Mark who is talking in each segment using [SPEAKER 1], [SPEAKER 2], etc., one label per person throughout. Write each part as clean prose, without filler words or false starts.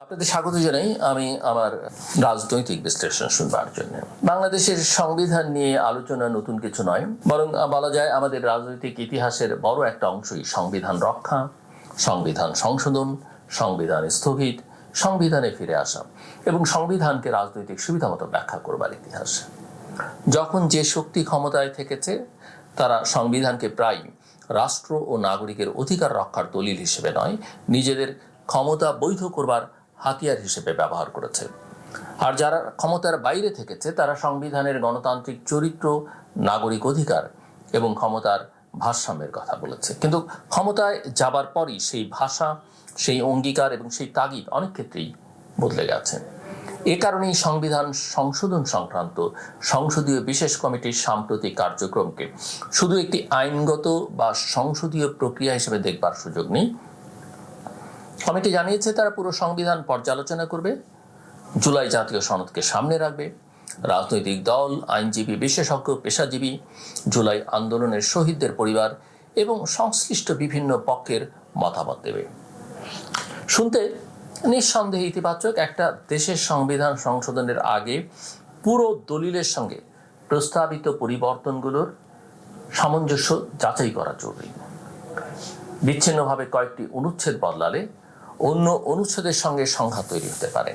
[SPEAKER 1] আপনাদের স্বাগত জানাই। আমি আমার রাজনৈতিক বিশ্লেষণ শুনবার জন্য। বাংলাদেশের সংবিধান নিয়ে আলোচনা নতুন কিছু নয়, বরং বলা যায় আমাদের রাজনৈতিক ইতিহাসের বড় একটা অংশই সংবিধান রক্ষা, সংবিধান সংশোধন, সংবিধান স্থগিত, সংবিধানে ফিরে আসা এবং সংবিধানকে রাজনৈতিক সুবিধা মতো ব্যাখ্যা করবার ইতিহাস। যখন যে শক্তি ক্ষমতায় থেকেছে তারা সংবিধানকে প্রায় রাষ্ট্র ও নাগরিকের অধিকার রক্ষার দলিল হিসেবে নয়, নিজেদের ক্ষমতা বৈধ করবার হাতিয়ার হিসেবে ব্যবহার করেছে। আর যারা ক্ষমতার বাইরে থেকেছে তারা সংবিধানের গণতান্ত্রিক চরিত্র, নাগরিক অধিকার এবং ক্ষমতার ভারসাম্যের কথা বলেছে। কিন্তু ক্ষমতায় যাবার পরই সেই ভাষা, সেই অঙ্গীকার এবং সেই তাগিদ অনেক ক্ষেত্রেই বদলে গেছে। এ কারণেই সংবিধান সংশোধন সংক্রান্ত সংসদীয় বিশেষ কমিটির সাম্প্রতিক কার্যক্রমকে শুধু একটি আইনগত বা সংসদীয় প্রক্রিয়া হিসেবে দেখবার সুযোগ নেই। কমিটি জানিয়েছে তারা পুরো সংবিধান পর্যালোচনা করবে, জুলাই জাতীয় সনদকে সামনে রাখবে, রাজনৈতিক দল, আইনজীবী, বিশেষজ্ঞ, পেশাজীবী, জুলাই আন্দোলনের শহীদদের পরিবার এবং সংশ্লিষ্ট বিভিন্ন পক্ষের মতামত দেবে। শুনতে নিঃসন্দেহে ইতিবাচক। একটা দেশের সংবিধান সংশোধনের আগে পুরো দলিলের সঙ্গে প্রস্তাবিত পরিবর্তনগুলোর সামঞ্জস্য যাচাই করা জরুরি। বিচ্ছিন্নভাবে কয়েকটি অনুচ্ছেদ বদলালে অন্য অনুচ্ছেদের সঙ্গে সংঘাত তৈরি হতে পারে,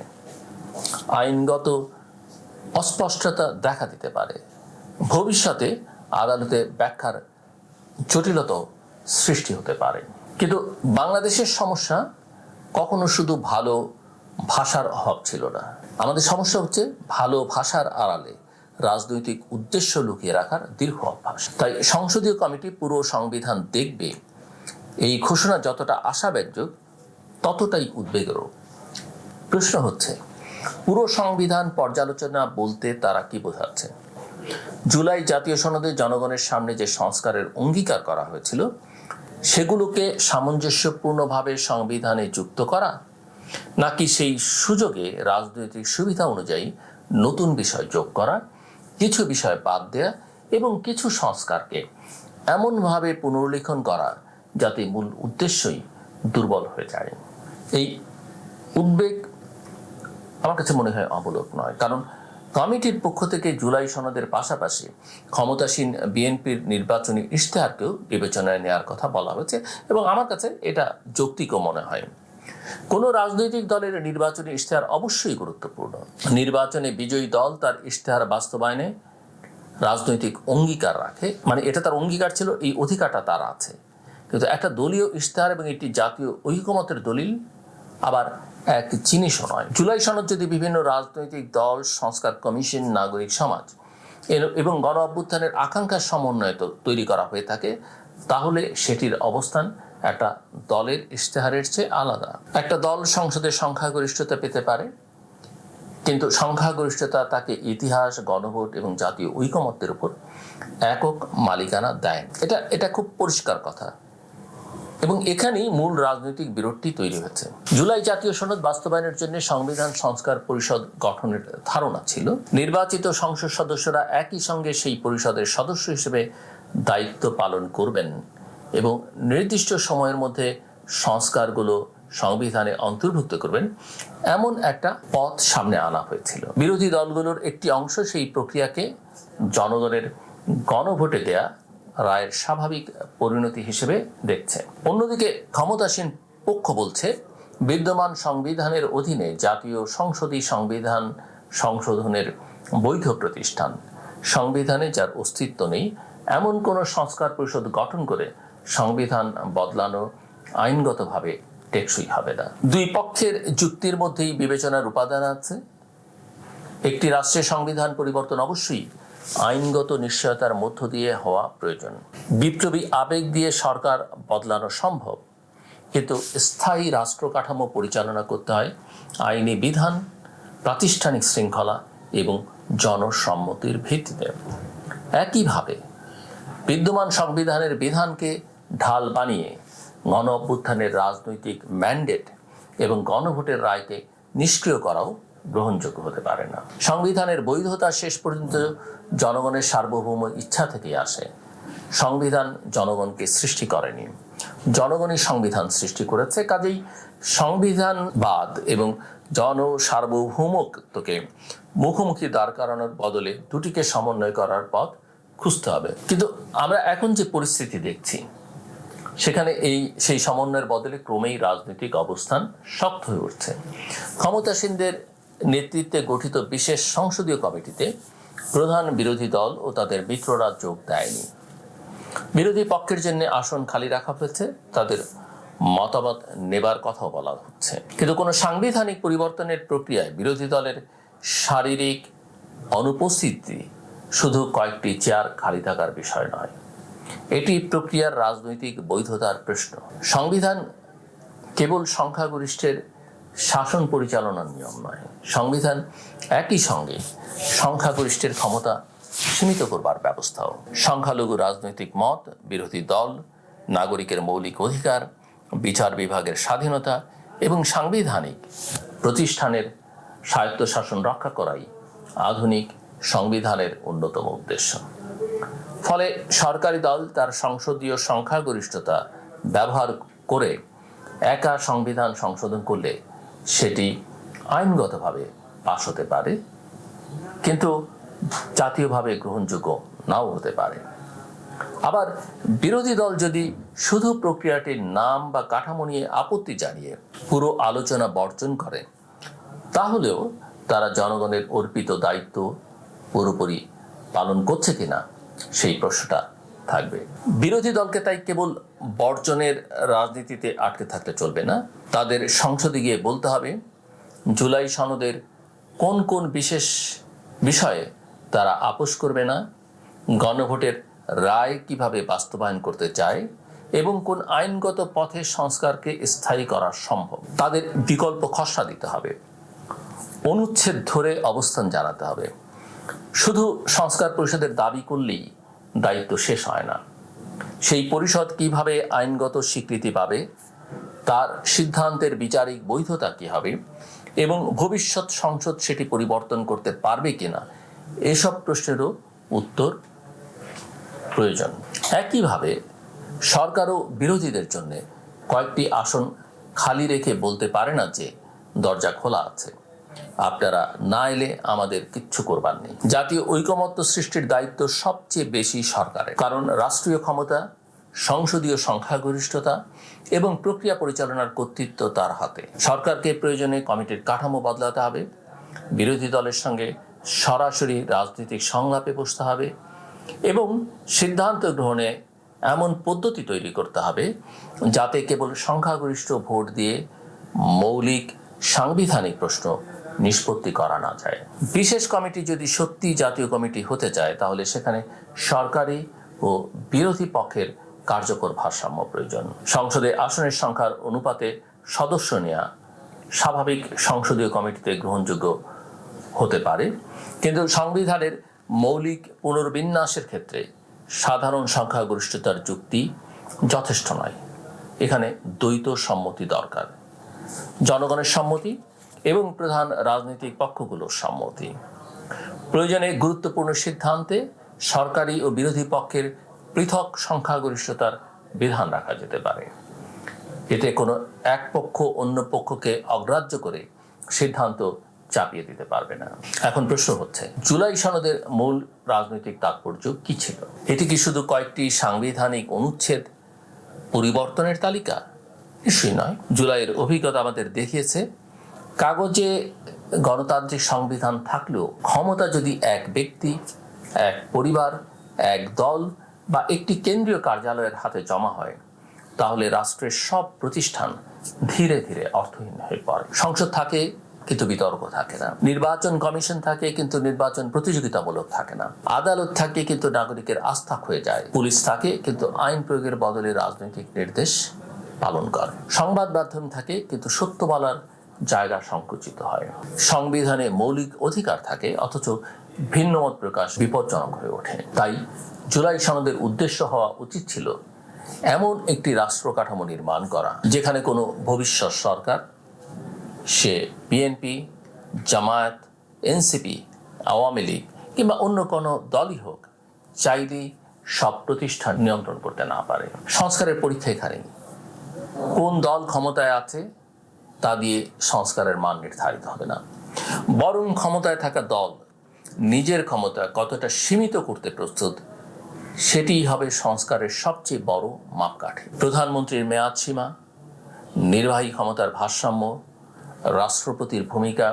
[SPEAKER 1] আইনগত অস্পষ্টতা দেখা দিতে পারে, ভবিষ্যতে আদালতে ব্যাখ্যার জটিলতা সৃষ্টি হতে পারে। কিন্তু বাংলাদেশের সমস্যা কখনো শুধু ভালো ভাষার অভাব ছিল না। আমাদের সমস্যা হচ্ছে ভালো ভাষার আড়ালে রাজনৈতিক উদ্দেশ্য লুকিয়ে রাখার দীর্ঘ অভ্যাস। তাই সংসদীয় কমিটি পুরো সংবিধান দেখবে, এই ঘোষণা যতটা আশাব্যঞ্জক ততটাই উদ্বেগেরও। প্রশ্ন হচ্ছে, পুরো সংবিধান পর্যালোচনা বলতে তারা কি বোঝাচ্ছে? জুলাই জাতীয় সনদে জনগণের সামনে যে সংস্কারের অঙ্গীকার করা হয়েছিল সেগুলোকে সামঞ্জস্যপূর্ণভাবে সংবিধানে যুক্ত করা, নাকি সেই সুযোগে রাজনৈতিক সুবিধা অনুযায়ী নতুন বিষয় যোগ করা, কিছু বিষয় বাদ দেয়া এবং কিছু সংস্কারকে এমনভাবে পুনর্লিখন করা যাতে মূল উদ্দেশ্যই দুর্বল হয়ে যায়? এই উদ্বেগ আমার কাছে মনে হয় অবলোক নয়, কারণ কমিটির পক্ষ থেকে জুলাই সনদের পাশাপাশি ক্ষমতাসীন বিএনপির নির্বাচনী ইশতেহারকেও বিবেচনায় নেওয়ার কথা বলা হয়েছে এবং আমার কাছে এটা যৌক্তিকও মনে হয়। কোনো রাজনৈতিক দলের নির্বাচনী ইশতেহার অবশ্যই গুরুত্বপূর্ণ। নির্বাচনে বিজয়ী দল তার ইশতেহার বাস্তবায়নে রাজনৈতিক অঙ্গীকার রাখে, মানে এটা তার অঙ্গীকার ছিল, এই অধিকারটা তার আছে। কিন্তু একটা দলীয় ইশতেহার এবং একটি জাতীয় ঐকমত্যের দলিল আবার এক জিনিসও নয়। জুলাই সনদ যদি বিভিন্ন রাজনৈতিক দল, সংস্কার কমিশন, নাগরিক সমাজ এবং গণ অভ্যুত্থানের আকাঙ্ক্ষার সমন্বয়ে তৈরি করা হয়ে থাকে, তাহলে সেটির অবস্থান একটা দলের ইশতেহারের চেয়ে আলাদা। একটা দল সংসদে সংখ্যাগরিষ্ঠতা পেতে পারে, কিন্তু সংখ্যাগরিষ্ঠতা তাকে ইতিহাস, গণভোট এবং জাতীয় ঐকমত্যের উপর একক মালিকানা দেয়। এটা খুব পরিষ্কার কথা এবং এখানেই মূল রাজনৈতিক বিরোধটি তৈরি হয়েছে। জুলাই জাতীয় সনদ বাস্তবায়নের জন্য সংবিধান সংস্কার পরিষদ গঠনের ধারণা ছিল। নির্বাচিত সংসদ সদস্যরা একই সঙ্গে সেই পরিষদের সদস্য হিসেবে দায়িত্ব পালন করবেন এবং নির্দিষ্ট সময়ের মধ্যে সংস্কারগুলো সংবিধানে অন্তর্ভুক্ত করবেন, এমন একটা পথ সামনে আনা হয়েছিল। বিরোধী দলগুলোর একটি অংশ সেই প্রক্রিয়াকে জনগণের গণভোটে দেয়া রায়ের স্বাভাবিক পরিণতি হিসেবে দেখছে। অন্যদিকে ক্ষমতাসীন পক্ষ বলছে, বিদ্যমান সংবিধানের অধীনে জাতীয় সংসদই সংবিধান সংশোধনের বৈধ প্রতিষ্ঠান। সংবিধানে যার অস্তিত্ব নেই এমন কোনো সংস্কার পরিষদ গঠন করে সংবিধান বদলানো আইনগতভাবে টেকসই হবে না। দুই পক্ষের যুক্তির মধ্যেই বিবেচনার উপাদান আছে। একটি রাষ্ট্রের সংবিধান পরিবর্তন অবশ্যই আইনগত নিশ্চয়তার মধ্য দিয়ে হওয়া প্রয়োজন। বিপ্লবী আবেগ দিয়ে সরকার বদলানো সম্ভব, কিন্তু স্থায়ী রাষ্ট্র কাঠামো পরিচালনা করতে হয় আইনি বিধান, প্রাতিষ্ঠানিক শৃঙ্খলা এবং জনসম্মতির ভিত্তিতে। একইভাবে বিদ্যমান সংবিধানের বিধানকে ঢাল বানিয়ে গণ অভ্যুত্থানের রাজনৈতিক ম্যান্ডেট এবং গণভোটের রায়কে নিষ্ক্রিয় করাও গ্রহণযোগ্য হতে পারে না। সংবিধানের বৈধতা শেষ পর্যন্ত জনগণের সার্বভৌম ইচ্ছা থেকেই আসে। সংবিধান জনগণকে সৃষ্টি করেনি, জনগণই সংবিধান সৃষ্টি করেছে। কাজেই সংবিধানবাদ এবং জনসার্বভৌমত্বকে মুখোমুখি দাঁড় করানোর বদলে দুটিকে সমন্বয় করার পথ খুঁজতে হবে। কিন্তু আমরা এখন যে পরিস্থিতি দেখছি সেখানে সেই সমন্বয়ের বদলে ক্রমেই রাজনৈতিক অবস্থান শক্ত হয়ে উঠছে। ক্ষমতাসীনদের নেতৃত্বে গঠিত বিশেষ সংসদীয় কমিটিতে প্রধান বিরোধী দল ও তাদের মিত্ররা যোগ দেয়নি। বিরোধী পক্ষের জন্য আসন খালি রাখা হয়েছে, তাদের মতামত নেবার কথাও বলা হচ্ছে। কিন্তু কোনো সাংবিধানিক পরিবর্তনের প্রক্রিয়ায় বিরোধী দলের শারীরিক অনুপস্থিতি শুধু কয়েকটি চেয়ার খালি থাকার বিষয় নয়, এটি প্রক্রিয়ার রাজনৈতিক বৈধতার প্রশ্ন। সংবিধান কেবল সংখ্যাগরিষ্ঠের শাসন পরিচালনার নিয়ম নয়, সংবিধান একই সঙ্গে সংখ্যাগরিষ্ঠের ক্ষমতা সীমিত করবার ব্যবস্থাও। সংখ্যালঘু রাজনৈতিক মত, বিরোধী দল, নাগরিকের মৌলিক অধিকার, বিচার বিভাগের স্বাধীনতা এবং সাংবিধানিক প্রতিষ্ঠানের স্বায়ত্তশাসন রক্ষা করাই আধুনিক সংবিধানের অন্যতম উদ্দেশ্য। ফলে সরকারি দল তার সংসদীয় সংখ্যাগরিষ্ঠতা ব্যবহার করে একা সংবিধান সংশোধন করলে সেটি আইনগতভাবে পাশ হতে পারে, কিন্তু জাতীয়ভাবে গ্রহণযোগ্য নাও হতে পারে। আবার বিরোধী দল যদি শুধু প্রক্রিয়াটির নাম বা কাঠামো নিয়ে আপত্তি জানিয়ে পুরো আলোচনা বর্জন করে, তাহলেও তারা জনগণের অর্পিত দায়িত্ব পুরোপুরি পালন করছে কিনা সেই প্রশ্নটা থাকবে। বিরোধী দলকে তাই কেবল বর্জনের রাজনীতিতে আটকে থাকলে চলবে না, তাদের সংসদে গিয়ে বলতে হবে জুলাই সনদের কোন কোন বিশেষ বিষয়ে তারা আপোস করবে না, গণভোটের রায় কিভাবে বাস্তবায়ন করতে চায় এবং কোন আইনগত পথে সংস্কারকে স্থায়ী করা সম্ভব। তাদের বিকল্প খসড়া দিতে হবে, অনুচ্ছেদ ধরে অবস্থান জানাতে হবে। শুধু সংস্কার পরিষদের দাবি করলেই দায়িত্ব শেষ হয় না। সেই পরিষদ কিভাবে আইনগত স্বীকৃতি পাবে, তার সিদ্ধান্তের বিচারিক বৈধতা কি হবে এবং ভবিষ্যৎ সংসদ সেটি পরিবর্তন করতে পারবে কিনা, এসব প্রশ্নেরও উত্তর প্রয়োজন। একইভাবে সরকারও বিরোধীদের জন্য কয়েকটি আসন খালি রেখে বলতে পারে না যে দরজা খোলা আছে, আপনারা না এলে আমাদের কিচ্ছু করবার নেই। জাতীয় ঐকমত্য সৃষ্টির দায়িত্ব সবচেয়ে বেশি সরকারের, কারণ রাষ্ট্রীয় ক্ষমতা, সংসদীয় সংখ্যাগরিষ্ঠতা এবং প্রক্রিয়া পরিচালনার কর্তৃত্ব তার হাতে। সরকারকে প্রয়োজনে কমিটির কাঠামো বদলাতে হবে, বিরোধী দলের সঙ্গে সরাসরি রাজনৈতিক সংলাপে বসতে হবে এবং সিদ্ধান্ত গ্রহণে এমন পদ্ধতি তৈরি করতে হবে যাতে কেবল সংখ্যাগরিষ্ঠ ভোট দিয়ে মৌলিক সাংবিধানিক প্রশ্ন নিষ্পত্তি করা না যায়। বিশেষ কমিটি যদি সত্যি জাতীয় কমিটি হতে চায়, তাহলে সেখানে সরকারি ও বিরোধী পক্ষের কার্যকর ভারসাম্য প্রয়োজন। সংসদে আসনের সংখ্যার অনুপাতে সদস্য নেওয়া স্বাভাবিক সংসদীয় কমিটিতে গ্রহণযোগ্য হতে পারে, কিন্তু সংবিধানের মৌলিক পুনর্বিন্যাসের ক্ষেত্রে সাধারণ সংখ্যাগরিষ্ঠতার যুক্তি যথেষ্ট নয়। এখানে দ্বৈত সম্মতি দরকার, জনগণের সম্মতি এবং প্রধান রাজনৈতিক পক্ষগুলোর সম্মতি। প্রয়োজনে গুরুত্বপূর্ণ সিদ্ধান্তে সরকারি ও বিরোধী পক্ষের পৃথক সংখ্যাগরিষ্ঠতার বিধান রাখা যেতে পারে। এতে কোনো এক পক্ষ অন্য পক্ষকে অগ্রাহ্য করে সিদ্ধান্ত চাপিয়ে দিতে পারবে না। এখন প্রশ্ন হচ্ছে, জুলাই সনদের মূল রাজনৈতিক তাৎপর্য কি ছিল? এটি কি শুধু কয়েকটি সাংবিধানিক অনুচ্ছেদ পরিবর্তনের তালিকা? নিশ্চয়ই নয়। জুলাইয়ের অভিজ্ঞতা আমাদের দেখিয়েছে, কাগজে গণতান্ত্রিক সংবিধান থাকলেও ক্ষমতা যদি এক ব্যক্তি, এক পরিবার, এক দল বা একটি কেন্দ্রীয় কার্যালয়ের হাতে জমা হয়, তাহলে রাষ্ট্রের সব প্রতিষ্ঠান ধীরে ধীরে অর্থহীন হয়ে পড়ে। সংসদ থাকে কিন্তু বিতর্ক থাকে না, নির্বাচন কমিশন থাকে কিন্তু নির্বাচন প্রতিযোগিতামূলক থাকে না, আদালত থাকে কিন্তু নাগরিকের আস্থা হয়ে যায়, পুলিশ থাকে কিন্তু আইন প্রয়োগের বদলে রাজনৈতিক নির্দেশ পালন করে, সংবাদ মাধ্যম থাকে কিন্তু সত্য বলার জায়গা সংকুচিত হয়, সংবিধানে মৌলিক অধিকার থাকে অথচ ভিন্নমত প্রকাশ বিপজ্জনক হয়ে ওঠে। তাই জুলাই সনদের উদ্দেশ্য হওয়া উচিত ছিল এমন একটি রাষ্ট্র কাঠামো নির্মাণ করা যেখানে কোনো ভবিষ্যৎ সরকার, সে বিএনপি, জামায়াত, এনসিপি, আওয়ামী লীগ কিংবা অন্য কোনো দলই হোক, চাইলেই সব প্রতিষ্ঠান নিয়ন্ত্রণ করতে না পারে। সংস্কারের পরীক্ষা এখানেই। কোন দল ক্ষমতায় আছে তা দিয়ে সংস্কারের মান নির্ধারিত হবে না, বরং ক্ষমতায় থাকা দল নিজের ক্ষমতা কতটা সীমিত করতে প্রস্তুত সেটিই হবে সংস্কারের সবচেয়ে বড় মাপকাঠি। প্রধানমন্ত্রীর মেয়াদ সীমা, নির্বাহী ক্ষমতার ভারসাম্য, রাষ্ট্রপতির ভূমিকা,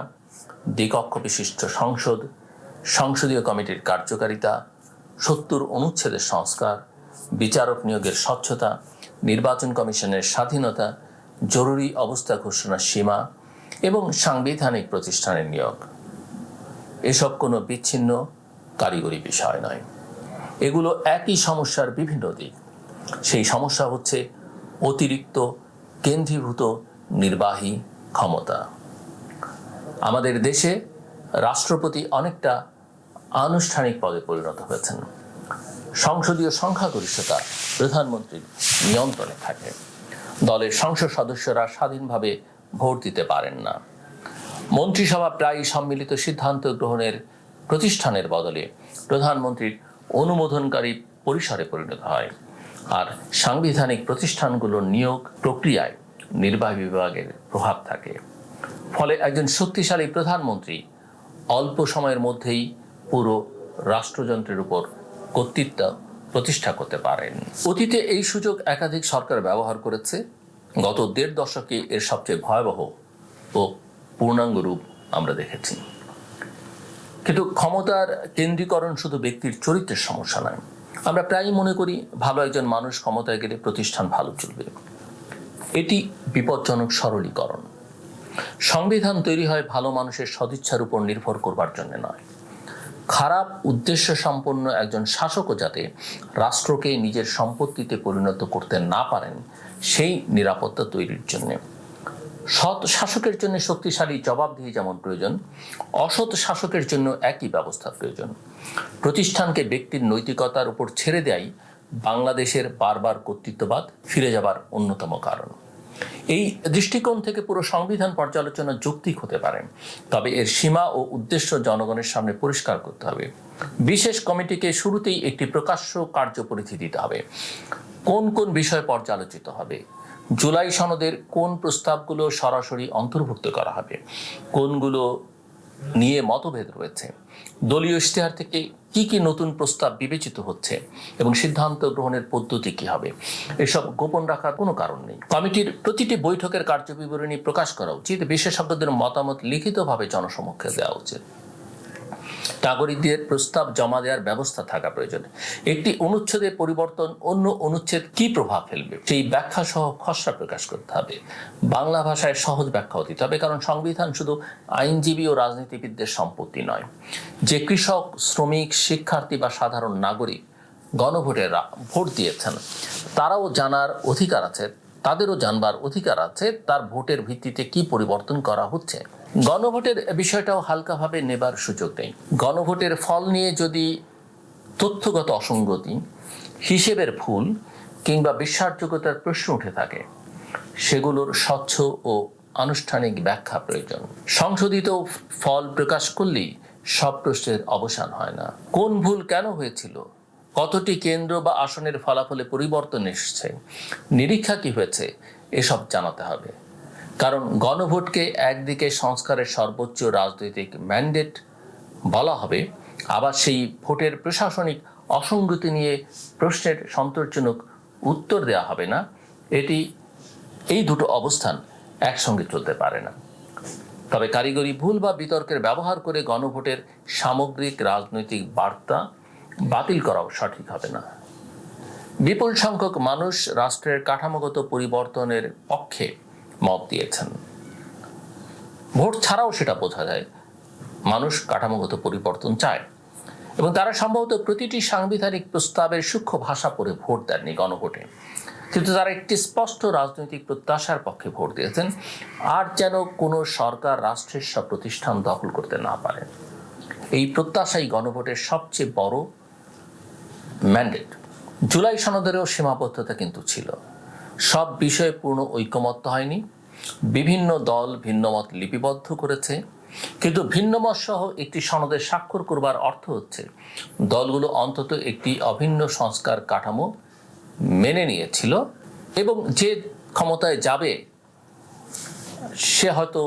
[SPEAKER 1] দ্বিকক্ষ বিশিষ্ট সংসদ, সংসদীয় কমিটির কার্যকারিতা, ৭০ অনুচ্ছেদের সংস্কার, বিচারক নিয়োগের স্বচ্ছতা, নির্বাচন কমিশনের স্বাধীনতা, জরুরি অবস্থা ঘোষণার সীমা এবং সাংবিধানিক প্রতিষ্ঠানের নিয়োগ এসব কোনো বিচ্ছিন্ন কারিগরি বিষয় নয়। এগুলো একই সমস্যার বিভিন্ন দিক। সেই সমস্যা হচ্ছে অতিরিক্ত কেন্দ্রীভূত নির্বাহী ক্ষমতা। আমাদের দেশে রাষ্ট্রপতি অনেকটা আনুষ্ঠানিক পদে পরিণত হয়েছেন। সংসদীয় সংখ্যাগরিষ্ঠতা প্রধানমন্ত্রীর নিয়ন্ত্রণে থাকে। দলের সংসদ সদস্যরা স্বাধীনভাবে ভোট দিতে পারেন না। মন্ত্রিসভা প্রায় সম্মিলিত সিদ্ধান্ত গ্রহণের প্রতিষ্ঠানের বদলে প্রধানমন্ত্রীর অনুমোদনকারী পরিসরে পরিণত হয়। আর সাংবিধানিক প্রতিষ্ঠানগুলোর নিয়োগ প্রক্রিয়ায় নির্বাহী বিভাগের প্রভাব থাকে। ফলে একজন শক্তিশালী প্রধানমন্ত্রী অল্প সময়ের মধ্যেই পুরো রাষ্ট্রযন্ত্রের উপর কর্তৃত্ব প্রতিষ্ঠা করতে পারেন। অতীতে এই সুযোগ একাধিক সরকার ব্যবহার করেছে। গত ১.৫ দশকে এর সবচেয়ে ভয়াবহ ও পূর্ণাঙ্গ রূপ আমরা দেখেছি। কিন্তু ক্ষমতার কেন্দ্রীকরণ শুধু ব্যক্তির চরিত্রের সমস্যা নয়। আমরা প্রায়ই মনে করি ভালো একজন মানুষ ক্ষমতায় গেলে প্রতিষ্ঠান ভালো চলবে। এটি বিপজ্জনক সরলীকরণ। সংবিধান তৈরি হয় ভালো মানুষের সদিচ্ছার উপর নির্ভর করবার জন্য নয়, খারাপ উদ্দেশ্য সম্পন্ন একজন শাসকও যাতে রাষ্ট্রকে নিজের সম্পত্তিতে পরিণত করতে না পারেন সেই নিরাপত্তা তৈরির জন্য। সৎ শাসকের জন্য শক্তিশালী জবাবদিহি যেমন প্রয়োজন, অসৎ শাসকের জন্য একই ব্যবস্থা প্রয়োজন। প্রতিষ্ঠানকে ব্যক্তির নৈতিকতার উপর ছেড়ে দেয়াই বাংলাদেশের বারবার কর্তৃত্ববাদ ফিরে যাবার অন্যতম কারণ। এই দৃষ্টিকোণ থেকে পুরো সংবিধান পর্যালোচনা যৌক্তিক হতে পারে, তবে এর সীমা ও উদ্দেশ্য জনগণের সামনে পরিষ্কার করতে হবে। বিশেষ কমিটিকে শুরুতেই একটি প্রকাশ্য কার্যপরিধি দিতে হবে। কোন কোন বিষয় পর্যালোচিত হবে, জুলাই সনদের কোন প্রস্তাবগুলো সরাসরি অন্তর্ভুক্ত করা হবে, কোনগুলো নিয়ে মতভেদ রয়েছে, দলীয় ইশতেহার থেকে কি কি নতুন প্রস্তাব বিবেচিত হচ্ছে এবং সিদ্ধান্ত গ্রহণের পদ্ধতি কি হবে, এসব গোপন রাখার কোনো কারণ নেই। কমিটির প্রতিটি বৈঠকের কার্যবিবরণী প্রকাশ করা উচিত। বিশেষজ্ঞদের মতামত লিখিতভাবে জনসমক্ষে দেওয়া উচিত। নাগরিকদের প্রস্তাব জমা দেওয়ার ব্যবস্থা থাকা প্রয়োজন। একটি অনুচ্ছেদের পরিবর্তন অন্য অনুচ্ছেদ কি প্রভাব ফেলবে সেই ব্যাখ্যা সহ খসড়া প্রকাশ করতে হবে। বাংলা ভাষায় সহজ ব্যাখ্যাও দিতে হবে, কারণ সংবিধান শুধু আইনজীবী ও রাজনীতিবিদদের সম্পত্তি নয়। যে কৃষক, শ্রমিক, শিক্ষার্থী বা সাধারণ নাগরিক গণভোটেরা ভোট দিয়েছেন তারাও জানার অধিকার আছে, তাদেরও জানবার অধিকার আছে তার ভোটের ভিত্তিতে কি পরিবর্তন করা হচ্ছে। গণভোটের বিষয়টাও হালকাভাবে নেবার সুযোগ নেই। গণভোটের ফল নিয়ে যদি তথ্যগত অসঙ্গতি, হিসেবের ভুল কিংবা বিশ্বাসযোগ্যতার প্রশ্ন উঠে থাকে সেগুলোর স্বচ্ছ ও আনুষ্ঠানিক ব্যাখ্যা প্রয়োজন। সংশোধিত ফল প্রকাশ করলেই সব প্রশ্নের অবসান হয় না। কোন ভুল কেন হয়েছিল, কতটি কেন্দ্র বা আসনের ফলাফলে পরিবর্তন এসেছে, নিরীক্ষা কি হয়েছে, এসব জানাতে হবে। কারণ গণভোটকে একদিকে সংস্কারের সর্বোচ্চ রাজনৈতিক ম্যান্ডেট বলা হবে, আবার সেই ভোটের প্রশাসনিক অসঙ্গতি নিয়ে প্রশ্নের সন্তোষজনক উত্তর দেওয়া হবে না। এই দুটো অবস্থান একসঙ্গে চলতে পারে না। তবে কারিগরি ভুল বা বিতর্কের ব্যবহার করে গণভোটের সামগ্রিক রাজনৈতিক বার্তা বাতিল করাও সঠিক হবে না। বিপুল সংখ্যক মানুষ রাষ্ট্রের কাঠামোগত পরিবর্তনের পক্ষে মত দিয়েছেন। ভোট ছাড়াও সেটা বোঝা যায় মানুষ কাঠামোগত পরিবর্তন চায়, এবং তারা সম্ভবত প্রতিটি সাংবিধানিক প্রস্তাবের সূক্ষ্ম ভাষা পড়ে ভোট দেননি গণভোটে, কিন্তু তারা একটি স্পষ্ট রাজনৈতিক প্রত্যাশার পক্ষে ভোট দিয়েছেন, আর যেন কোনো সরকার রাষ্ট্রের সব প্রতিষ্ঠান দখল করতে না পারে। এই প্রত্যাশাই গণভোটের সবচেয়ে বড় ম্যান্ডেট। জুলাই সনদেরও সীমাবদ্ধতা কিন্তু ছিল। সব বিষয়ে পূর্ণ ঐকমত্য হয়নি। বিভিন্ন দল ভিন্নমত লিপিবদ্ধ করেছে, কিন্তু ভিন্নমত সহ একটি সনদে স্বাক্ষর করবার অর্থ হচ্ছে দলগুলো অন্তত একটি অভিন্ন সংস্কার কাঠামো মেনে নিয়েছিল, এবং যে ক্ষমতায় যাবে সে হয়তো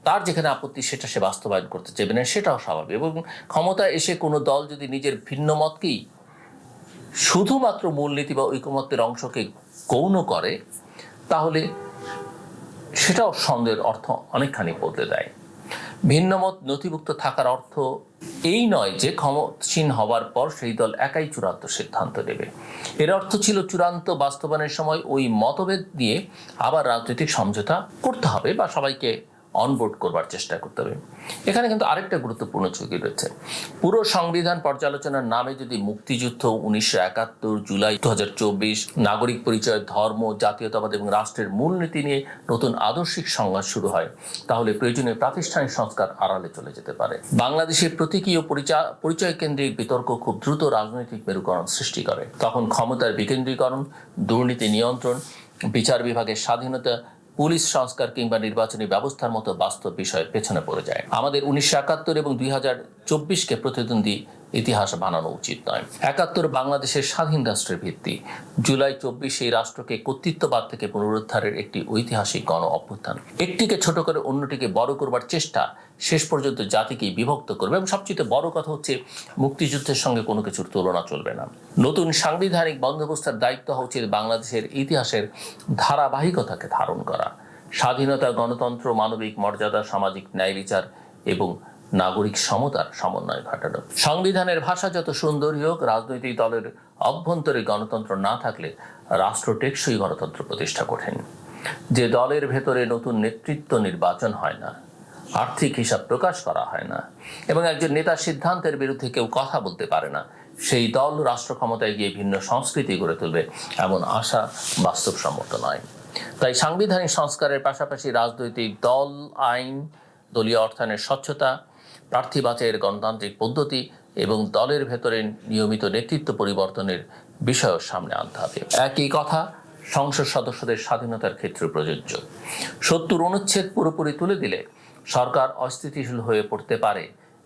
[SPEAKER 1] তার যেখানে আপত্তি সেটা সে বাস্তবায়ন করতে চাইবে না, সেটাও স্বাভাবিক। এবং ক্ষমতায় এসে কোনো দল যদি নিজের ভিন্ন মতকেই শুধুমাত্র মূলনীতি বা ঐকমত্যের অংশকে গৌণ করে, তাহলে সেটাও সন্দেহের অর্থ অনেকখানি বদলে দেয়। ভিন্নমত নথিভুক্ত থাকার অর্থ এই নয় যে ক্ষমতাসীন হওয়ার পর সেই দল একাই চূড়ান্ত সিদ্ধান্ত নেবে। এর অর্থ ছিল চূড়ান্ত বাস্তবায়নের সময় ওই মতভেদ নিয়ে আবার রাজনৈতিক সমঝোতা করতে হবে বা সবাইকে অনবোর্ড করবার চেষ্টা করতে হবে। এখানে কিন্তু আরেকটা গুরুত্বপূর্ণ ঝুঁকি রয়েছে। পুরো সংবিধান পর্যালোচনার নামে যদি মুক্তিযুদ্ধ, 1971, জুলাই 2024, নাগরিক পরিচয়, ধর্ম, জাতীয়তাবাদ এবং রাষ্ট্রের মূলনীতি নিয়ে নতুন আদর্শিক সংঘাত শুরু হয়, তাহলে প্রয়োজনীয় প্রাতিষ্ঠানিক সংস্কার আড়ালে চলে যেতে পারে। বাংলাদেশের প্রতীকী ও পরিচয় কেন্দ্রিক বিতর্ক খুব দ্রুত রাজনৈতিক মেরুকরণ সৃষ্টি করে। তখন ক্ষমতার বিকেন্দ্রীকরণ, দুর্নীতি নিয়ন্ত্রণ, বিচার বিভাগের স্বাধীনতা, পুলিশ সংস্কার কিংবা নির্বাচনী ব্যবস্থার মতো বাস্তব বিষয়ে পেছনে পড়ে যায়। আমাদের 1971 এবং 2024কে প্রতিদ্বন্দ্বী ইতিহাস বানানো উচিত নয়। 71 বাংলাদেশের স্বাধীন রাষ্ট্রের ভিত্তি, জুলাই 24 এই রাষ্ট্রকে কর্তৃত্ববাদ থেকে পুনরুদ্ধারের একটি ঐতিহাসিক গণ অভ্যুত্থান। একটিকে ছোট করে অন্যটিকে বড় করবার চেষ্টা শেষ পর্যন্ত জাতিকে বিভক্ত করবে। এবং সবচেয়ে বড় কথা হচ্ছে, মুক্তিযুদ্ধের সঙ্গে কোনো কিছুর তুলনা চলবে না। নতুন সাংবিধানিক বন্দোবস্তের দায়িত্ব হওয়া উচিত বাংলাদেশের ইতিহাসের ধারাবাহিকতাকে ধারণ করা, স্বাধীনতা, গণতন্ত্র, মানবিক মর্যাদা, সামাজিক ন্যায় বিচার এবং নাগরিক সমতার সমন্বয় ঘটানো। সংবিধানের ভাষা যত সুন্দরই হোক, রাজনৈতিক দলের অভ্যন্তরে গণতন্ত্র না থাকলে রাষ্ট্র টেকসই গণতন্ত্র প্রতিষ্ঠা কঠিন। যে দলের ভেতরে নতুন নেতৃত্ব নির্বাচন হয় না, আর্থিক হিসাব প্রকাশ করা হয় না এবং একজন নেতার সিদ্ধান্তের বিরুদ্ধে কেউ কথা বলতে পারে না, সেই দল রাষ্ট্র ক্ষমতায় গিয়ে ভিন্ন সংস্কৃতি গড়ে তুলবে, এমন আশা বাস্তবসম্মত নয়। তাই সাংবিধানিক সংস্কারের পাশাপাশি রাজনৈতিক দল আইন, দলীয় অর্থায়নের স্বচ্ছতা, প্রার্থী বাছাইয়ের গণতান্ত্রিক পদ্ধতি এবং দলের ভেতরে নিয়মিত নেতৃত্ব পরিবর্তনের বিষয়ও সামনে আনতে হবে। একই কথা সংসদ সদস্যদের স্বাধীনতার ক্ষেত্রে প্রযোজ্য। 70 অনুচ্ছেদ পুরোপুরি তুলে দিলে সরকার অস্থিতিশীল হয়ে পড়তে পারে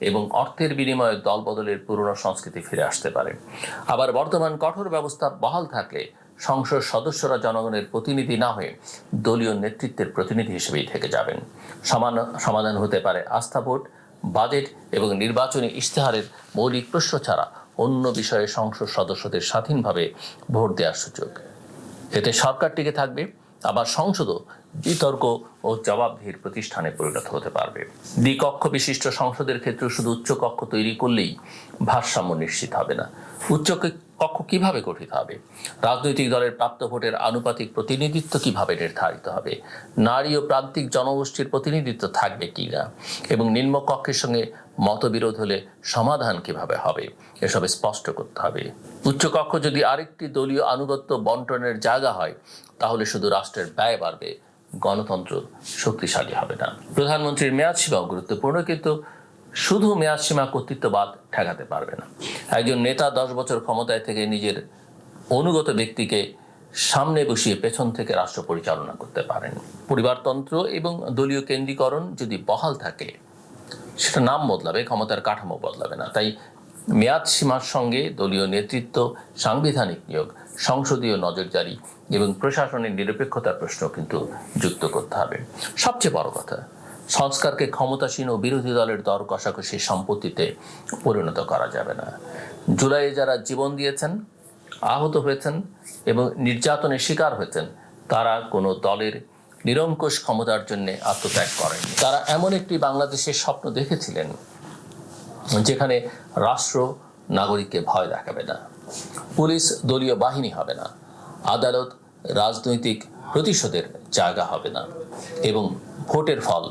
[SPEAKER 1] এবং অর্থের বিনিময়ে দল বদলের পুরনো সংস্কৃতি ফিরে আসতে পারে। আবার বর্তমান কঠোর ব্যবস্থা বহাল থাকলে সংসদ সদস্যরা জনগণের প্রতিনিধি না হয়ে দলীয় নেতৃত্বের প্রতিনিধি হিসেবেই থেকে যাবেন। সমাধান হতে পারে আস্থা ভোট, বাজেট এবং নির্বাচনী ইশতেহারের মৌলিক প্রশ্ন ছাড়া অন্য বিষয়ে সংসদ সদস্যদের স্বাধীনভাবে ভোট দেওয়ার সুযোগ। এতে সরকার টিকে থাকবে, আবার সংসদও বিতর্ক ও জবাবদিহির প্রতিষ্ঠানে পরিণত হতে পারবে। দ্বিকক্ষ বিশিষ্ট সংসদের ক্ষেত্রে শুধু উচ্চকক্ষ তৈরি করলেই ভারসাম্য নিশ্চিত হবে না। উচ্চ কক্ষ কিভাবে গঠিত হবে? রাজনৈতিক দলের প্রাপ্ত ভোটের আনুপাতিক প্রতিনিধিত্ব কিভাবে নির্ধারিত হবে? নারী ও প্রান্তিক জনগোষ্ঠীর প্রতিনিধিত্ব থাকবে কিনা? এবং নিম্নকক্ষের সঙ্গে মতবিরোধ হলে সমাধান কিভাবে হবে? এসব স্পষ্ট করতে হবে। উচ্চকক্ষ যদি আরেকটি দলীয় আনুগত্য বন্টনের জায়গা হয়, তাহলে শুধু রাষ্ট্রের ব্যয় বাড়বে, গণতন্ত্র শক্তিশালী হবে না। প্রধানমন্ত্রীর মেয়াদ সীমাও গুরুত্বপূর্ণ, কিন্তু শুধু মেয়াদ সীমা কর্তৃত্ববাদ ঠেকাতে পারবে না। একজন নেতা 10 বছর ক্ষমতায় থেকে নিজের অনুগত ব্যক্তিকে সামনে বসিয়ে পেছন থেকে রাষ্ট্র পরিচালনা করতে পারেন। পরিবারতন্ত্র এবং দলীয় কেন্দ্রীকরণ যদি বহাল থাকে, সেটা নাম বদলাবে, ক্ষমতার কাঠামো বদলাবে না। তাই মেয়াদ সীমার সঙ্গে দলীয় নেতৃত্ব, সাংবিধানিক নিয়োগ, সংসদীয় নজরদারি এবং প্রশাসনের নিরপেক্ষতার প্রশ্ন কিন্তু যুক্ত করতে হবে। সবচেয়ে বড় কথা, সংস্কারকে ক্ষমতাসীন ও বিরোধী দলের দর কষাকষি সম্পত্তিতে পরিণত করা যাবে না। জুলাইয়ে যারা জীবন দিয়েছেন, আহত হয়েছেন এবং নির্যাতনের শিকার হয়েছেন, তারা কোনো দলের নিরঙ্কুশ ক্ষমতার জন্য আত্মত্যাগ করেন। তারা এমন একটি বাংলাদেশের স্বপ্ন দেখেছিলেন যেখানে রাষ্ট্র নাগরিককে ভয় দেখাবে না, পুলিশ দলীয় বাহিনী হবে না, আদালত রাজনৈতিক প্রতিশোধের জায়গা হবে না এবং ভোটের ফল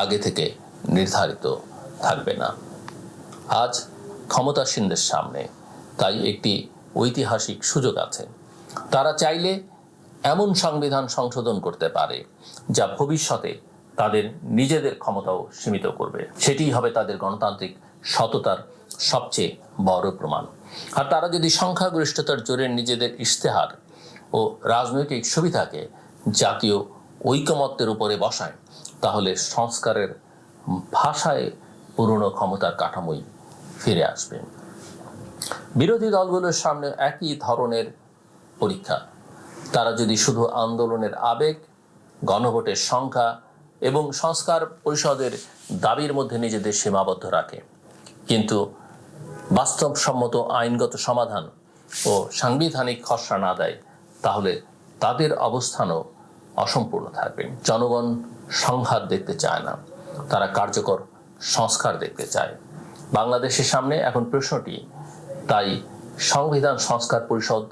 [SPEAKER 1] আগে থেকে নির্ধারিত থাকবে না। আজ ক্ষমতাসীনদের সামনে তাই একটি ঐতিহাসিক সুযোগ আছে। তারা চাইলে এমন সংবিধান সংশোধন করতে পারে যা ভবিষ্যতে তাদের নিজেদের ক্ষমতাও সীমিত করবে। সেটিই হবে তাদের গণতান্ত্রিক সততার সবচেয়ে বড় প্রমাণ। আর তারা যদি সংখ্যাগরিষ্ঠতার জোরে নিজেদের ইশতেহার ও রাজনৈতিক সুবিধাকে জাতীয় ঐকমত্যের উপরে বসায়, তাহলে সংস্কারের ভাষায় পুরনো ক্ষমতার কাঠামোই ফিরে আসবে। বিরোধী দলগুলোর সামনে একই ধরনের পরীক্ষা। তারা যদি শুধু আন্দোলনের আবেগ, গণভোটের সংখ্যা এবং সংস্কার পরিষদের দাবির মধ্যে নিজেদের সীমাবদ্ধ রাখে, কিন্তু বাস্তবসম্মত আইনগত সমাধান ও সাংবিধানিক খসড়া না দেয়, তাহলে তাদের অবস্থানও অসম্পূর্ণ থাকবে। জনগণ সংঘাত দেখতে চায় না, তারা কার্যকর সংস্কার দেখতে চায়। বাংলাদেশের সামনে এখন প্রশ্নটি তাই সংবিধান সংস্কার পরিষদ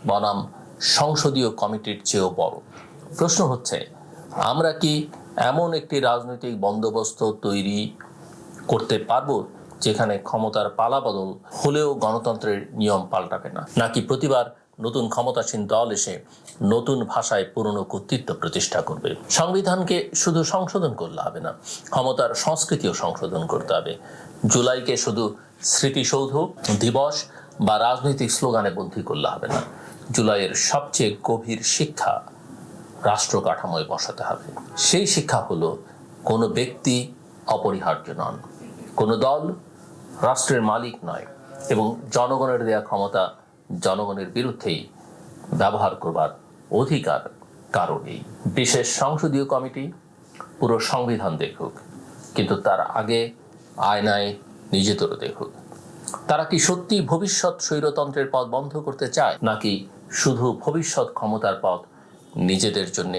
[SPEAKER 1] বনাম সংসদীয় কমিটির চেয়েও বড়। প্রশ্ন হচ্ছে, আমরা কি এমন একটি রাজনৈতিক বন্দোবস্ত তৈরি করতে পারবো যেখানে ক্ষমতার পালাবদল হলেও গণতন্ত্রের নিয়ম পাল্টাবে না, নাকি প্রতিবার নতুন ক্ষমতাসীন দল এসে নতুন ভাষায় পুরনো কর্তৃত্ব প্রতিষ্ঠা করবে? সংবিধানকে শুধু সংশোধন করলে হবে না, ক্ষমতার সংস্কৃতিও সংশোধন করতে হবে। জুলাইকে শুধু স্মৃতিসৌধ দিবস বা রাজনৈতিক স্লোগানে বন্দী করলে হবে না, জুলাইয়ের সবচেয়ে গভীর শিক্ষা রাষ্ট্র কাঠামোয় বসাতে হবে। সেই শিক্ষা হলো, কোনো ব্যক্তি অপরিহার্য নন, কোনো দল রাষ্ট্রের মালিক নয়, এবং জনগণের দেয়া ক্ষমতা জনগণের বিরুদ্ধেই ব্যবহার করবার অধিকার কারণেই। বিশেষ সংসদীয় কমিটি পুরো সংবিধান দেখুক, কিন্তু তার আগে আয়নায় নিজেদেরও দেখুক। তারা কি সত্যি ভবিষ্যৎ স্বৈরতন্ত্রের পথ বন্ধ করতে চায়, নাকি শুধু ভবিষ্যৎ ক্ষমতার পথ নিজেদের জন্য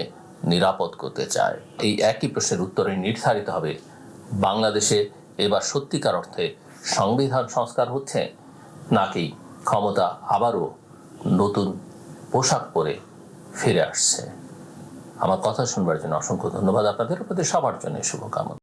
[SPEAKER 1] নিরাপদ করতে চায়? এই একই প্রশ্নের উত্তরে নির্ধারিত হবে বাংলাদেশে এবার সত্যিকার অর্থে সংবিধান সংস্কার হচ্ছে, নাকি ক্ষমতা আবারও নতুন পোশাক পরে ফিরে আসছে। আমার কথা শুনবার জন্য অসংখ্য ধন্যবাদ আপনাদের। সবার জন্য শুভকামনা।